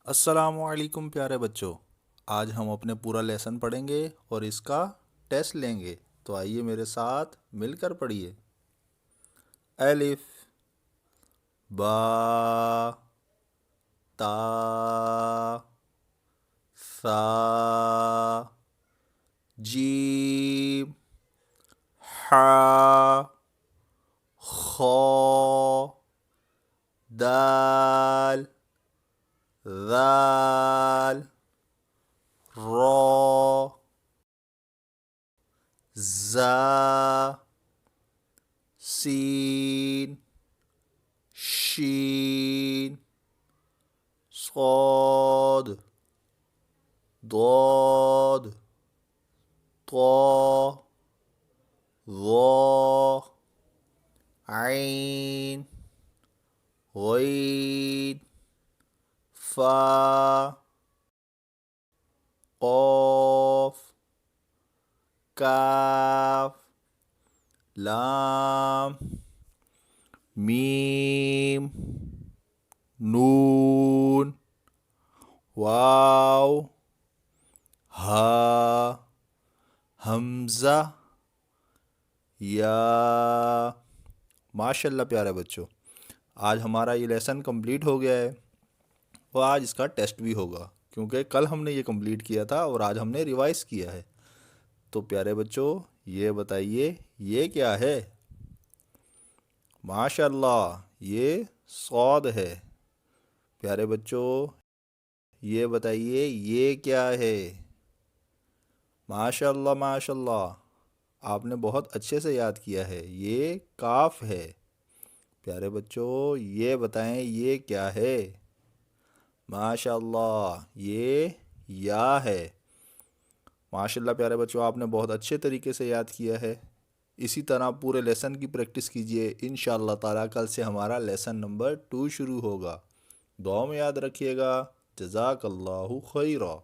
السلام علیکم پیارے بچوں، آج ہم اپنے پورا لیسن پڑھیں گے اور اس کا ٹیسٹ لیں گے۔ تو آئیے میرے ساتھ مل کر پڑھیے۔ الف، با، تا، ثا، جیم، حا، خا، دال، ذال، را، زا، سین، شین، صاد، ضاد، طا، ظا، عین، غین، فا، قاف، کاف، لام، میم، نون، واو، ہا، حمزہ، یا۔ ماشاء اللہ پیارے بچوں، آج ہمارا یہ لیسن کمپلیٹ ہو گیا ہے اور آج اس کا ٹیسٹ بھی ہوگا، کیونکہ کل ہم نے یہ کمپلیٹ کیا تھا اور آج ہم نے ریوائز کیا ہے۔ تو پیارے بچوں، یہ بتائیے یہ کیا ہے؟ ماشاء اللہ، یہ صاد ہے۔ پیارے بچوں، یہ بتائیے یہ کیا ہے؟ ماشاء اللہ ماشاء اللہ، آپ نے بہت اچھے سے یاد کیا ہے، یہ کاف ہے۔ پیارے بچوں، یہ بتائیں یہ کیا ہے؟ ماشاء اللہ، یہ یا ہے۔ ماشاء اللہ پیارے بچوں، آپ نے بہت اچھے طریقے سے یاد کیا ہے۔ اسی طرح پورے لیسن کی پریکٹس کیجئے، انشاءاللہ تعالیٰ کل سے ہمارا لیسن نمبر 2 شروع ہوگا۔ دعا میں یاد رکھیے گا۔ جزاک اللہ خیرہ۔